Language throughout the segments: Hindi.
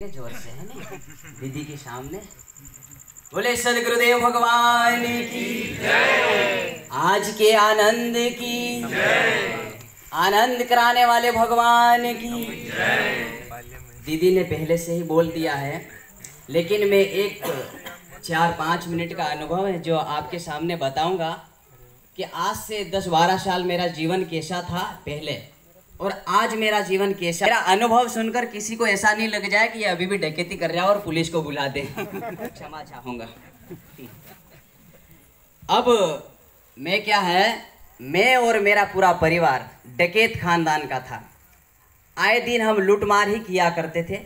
जोर से है ना दीदी के सामने। बोले सदगुरुदेव भगवान की जय। आज के आनंद की जय। आनंद कराने वाले भगवान की जय। दीदी ने पहले से ही बोल दिया है, लेकिन मैं एक 4-5 मिनट का अनुभव है जो आपके सामने बताऊंगा कि आज से 10-12 साल मेरा जीवन कैसा था पहले और आज मेरा जीवन कैसा। मेरा अनुभव सुनकर किसी को ऐसा नहीं लग जाए कि ये अभी भी डकैती कर रहा है और पुलिस को बुला दे। क्षमा चाहूंगा। अब मैं क्या है, मैं और मेरा पूरा परिवार डकैत खानदान का था। आए दिन हम लूटमार ही किया करते थे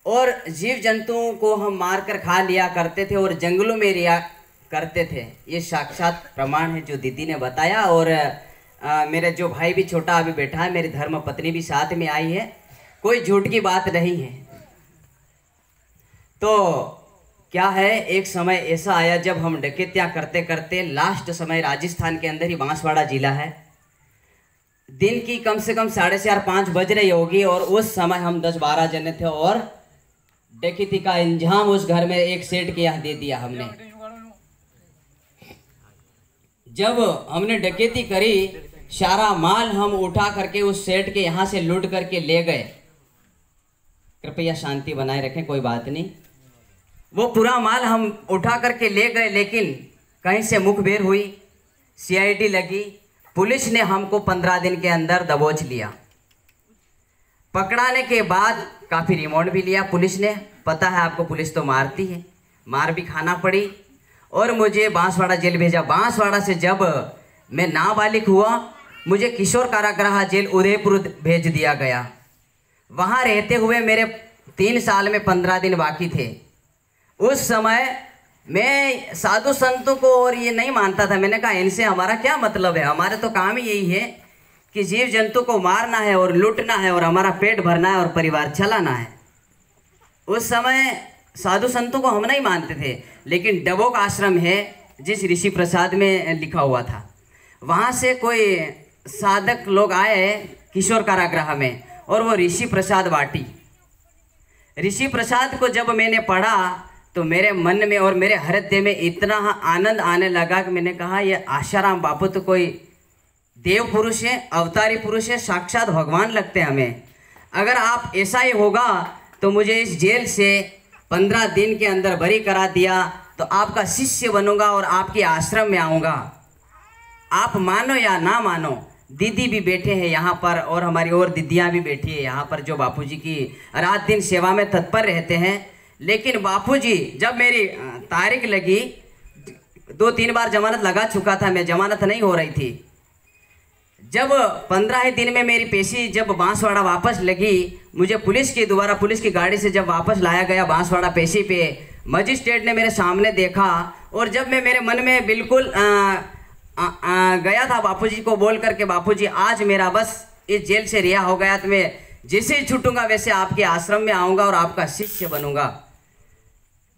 और जीव जंतुओं को हम मारकर खा लिया करते थे और जंगलों में रिया करते थे। ये साक्षात प्रमाण है जो दीदी ने बताया। और मेरे जो भाई भी छोटा अभी बैठा है, मेरी धर्म पत्नी भी साथ में आई है, कोई झूठ की बात नहीं है। तो क्या है, एक समय ऐसा आया जब हम डकैतियाँ करते करते लास्ट समय राजस्थान के अंदर ही बांसवाड़ा जिला है, दिन की कम से कम 4:30-5 बज रही होगी और उस समय हम 10-12 जने थे और डकैती का इंजाम उस घर में एक सेठ के यहाँ दे दिया हमने। जब हमने डकैती करी, सारा माल हम उठा करके उस सेठ के यहाँ से लूट करके ले गए। कृपया शांति बनाए रखें, कोई बात नहीं। वो पूरा माल हम उठा करके ले गए, लेकिन कहीं से मुखबिर हुई, सीआईडी लगी, पुलिस ने हमको 15 दिन के अंदर दबोच लिया। पकड़ाने के बाद काफ़ी रिमांड भी लिया पुलिस ने। पता है आपको, पुलिस तो मारती है, मार भी खाना पड़ी और मुझे बांसवाड़ा जेल भेजा। बांसवाड़ा से जब मैं नाबालिग हुआ, मुझे किशोर कारागृह जेल उदयपुर भेज दिया गया। वहाँ रहते हुए मेरे 3 साल में 15 दिन बाकी थे। उस समय मैं साधु संतों को और ये नहीं मानता था। मैंने कहा इनसे हमारा क्या मतलब है, हमारे तो काम ही यही है कि जीव जंतु को मारना है और लूटना है और हमारा पेट भरना है और परिवार चलाना है। उस समय साधु संतों को हम नहीं मानते थे, लेकिन डबोक आश्रम है जिस ऋषि प्रसाद में लिखा हुआ था, वहाँ से कोई साधक लोग आए किशोर कारागृह में और वो ऋषि प्रसाद बाटी। ऋषि प्रसाद को जब मैंने पढ़ा तो मेरे मन में और मेरे हृदय में इतना आनंद आने लगा कि मैंने कहा ये आशाराम बापू तो कोई देव पुरुष है, अवतारी पुरुष है, साक्षात भगवान लगते हैं हमें। अगर आप ऐसा ही होगा तो मुझे इस जेल से 15 दिन के अंदर बरी करा दिया तो आपका शिष्य बनूंगा और आपके आश्रम में आऊँगा। आप मानो या ना मानो, दीदी भी बैठे हैं यहाँ पर और हमारी और दीदियाँ भी बैठी है यहाँ पर जो बापूजी की रात दिन सेवा में तत्पर रहते हैं। लेकिन बापूजी, जब मेरी तारीख लगी, 2-3 बार जमानत लगा चुका था मैं, जमानत नहीं हो रही थी। जब 15 दिन में मेरी पेशी जब बांसवाड़ा वापस लगी, मुझे पुलिस के द्वारा पुलिस की गाड़ी से जब वापस लाया गया बांसवाड़ा पेशी पे, मजिस्ट्रेट ने मेरे सामने देखा और जब मैं मेरे मन में बिल्कुल गया था बापूजी को बोल करके, बापूजी आज मेरा बस इस जेल से रिहा हो गया तो मैं जैसे ही छूटूंगा वैसे आपके आश्रम में आऊँगा और आपका शिष्य बनूंगा।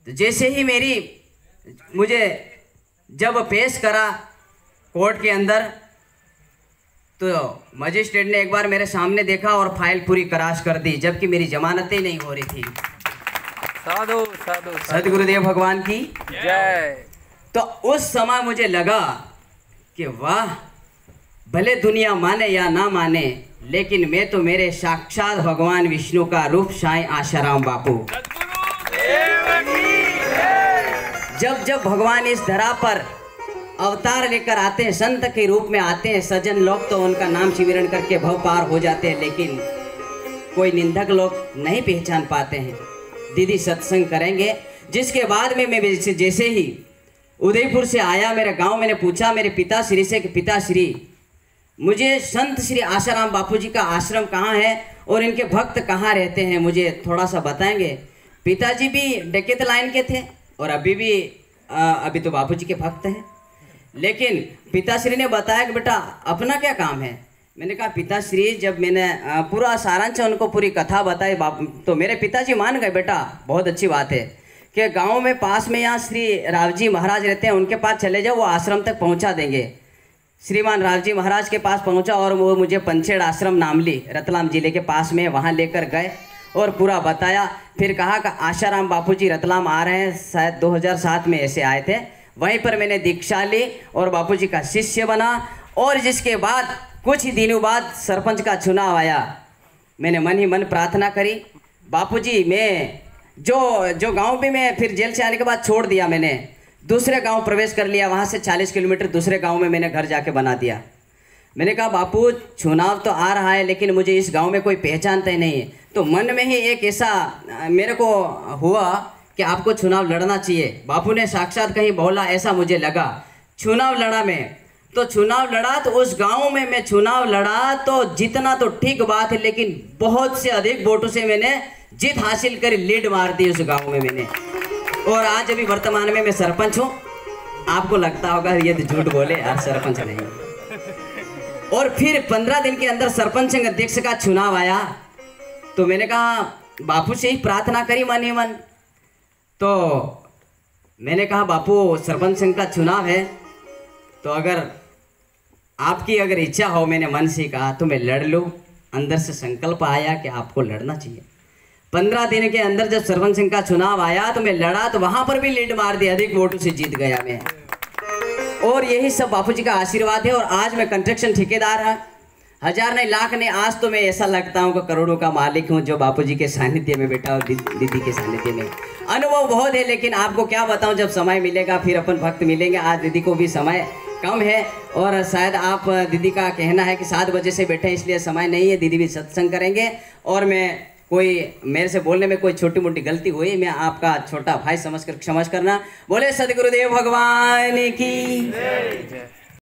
तो जैसे ही मुझे जब पेश करा कोर्ट के अंदर, तो मजिस्ट्रेट ने एक बार मेरे सामने देखा और फाइल पूरी क्रॉस कर दी, जबकि मेरी जमानत ही नहीं हो रही थी। साधु साधु सदगुरुदेव भगवान की जय। तो उस समय मुझे लगा कि वाह, भले दुनिया माने या ना माने, लेकिन मैं तो मेरे साक्षात भगवान विष्णु का रूप साईं आशाराम बापू। जब जब भगवान इस धरा पर अवतार लेकर आते हैं, संत के रूप में आते हैं, सज्जन लोग तो उनका नाम सिमरन करके भव पार हो जाते हैं, लेकिन कोई निंदक लोग नहीं पहचान पाते हैं। दीदी सत्संग करेंगे, जिसके बाद में मैं जैसे ही उदयपुर से आया मेरे गांव, मैंने पूछा मेरे पिताश्री से कि पिताश्री, मुझे संत श्री आशाराम बापू जी का आश्रम कहाँ है और इनके भक्त कहाँ रहते हैं, मुझे थोड़ा सा बताएंगे। पिताजी भी डकैत लाइन के थे और अभी तो बापू जी के भक्त हैं। लेकिन पिताश्री ने बताया कि बेटा अपना क्या काम है। मैंने कहा पिताश्री, जब मैंने पूरा सारांश उनको पूरी कथा बताई तो मेरे पिताजी मान गए, बेटा बहुत अच्छी बात है कि गांव में पास में यहाँ श्री रावजी महाराज रहते हैं, उनके पास चले जाओ, वो आश्रम तक पहुँचा देंगे। श्रीमान रावजी महाराज के पास पहुँचा और वो मुझे पंचेड़ आश्रम नामली रतलाम जिले के पास में वहाँ लेकर गए और पूरा बताया। फिर कहा कि आशाराम बापूजी रतलाम आ रहे हैं, शायद 2007 में ऐसे आए थे। वहीं पर मैंने दीक्षा ली और बापूजी का शिष्य बना। और जिसके बाद कुछ ही दिनों बाद सरपंच का चुनाव आया। मैंने मन ही मन प्रार्थना करी, बापूजी मैं जो गांव भी मैं फिर जेल से आने के बाद छोड़ दिया, मैंने दूसरे गांव प्रवेश कर लिया। वहाँ से 40 किलोमीटर दूसरे गांव में मैंने घर जाके बना दिया। मैंने कहा बापू चुनाव तो आ रहा है लेकिन मुझे इस गांव में कोई पहचानता ही नहीं है। तो मन में ही एक ऐसा मेरे को हुआ कि आपको चुनाव लड़ना चाहिए। बापू ने साक्षात कहीं बोला, ऐसा मुझे लगा। चुनाव लड़ा मैं, तो चुनाव लड़ा तो उस गांव में मैं चुनाव लड़ा तो जितना तो ठीक बात है, लेकिन बहुत से अधिक वोटों से मैंने जीत हासिल कर लीड मार दी उस गांव में मैंने। और आज अभी वर्तमान में मैं सरपंच हूँ। आपको लगता होगा ये तो झूठ बोले यार, सरपंच नहीं। और फिर 15 दिन के अंदर सरपंच संघ अध्यक्ष का चुनाव आया। तो मैंने कहा बापू से ही प्रार्थना करी मन ही मन। तो मैंने कहा बापू सरपंच संघ का चुनाव है, तो अगर आपकी अगर इच्छा हो, मैंने मन से कहा तो मैं लड़ लूँ। अंदर से संकल्प आया कि आपको लड़ना चाहिए। 15 दिन के अंदर जब सरपंच संघ का चुनाव आया तो मैं लड़ा, तो वहाँ पर भी लीड मार दी, अधिक वोटों से जीत गया मैं। और यही सब बापूजी का आशीर्वाद है। और आज मैं कंस्ट्रक्शन ठेकेदार है, 1000 नहीं लाख नहीं, आज तो मैं ऐसा लगता हूँ कि करोड़ों का मालिक हूँ, जो बापूजी के सानिध्य में बैठा और दीदी के सानिध्य में। अनुभव बहुत है, लेकिन आपको क्या बताऊँ, जब समय मिलेगा फिर अपन भक्त मिलेंगे। आज दीदी को भी समय कम है और शायद आप दीदी का कहना है कि 7 बजे से बैठे इसलिए समय नहीं है। दीदी भी सत्संग करेंगे। और मैं मेरे से बोलने में कोई छोटी मोटी गलती हुई, मैं आपका छोटा भाई समझकर क्षमा करना। बोले सदगुरुदेव भगवान की।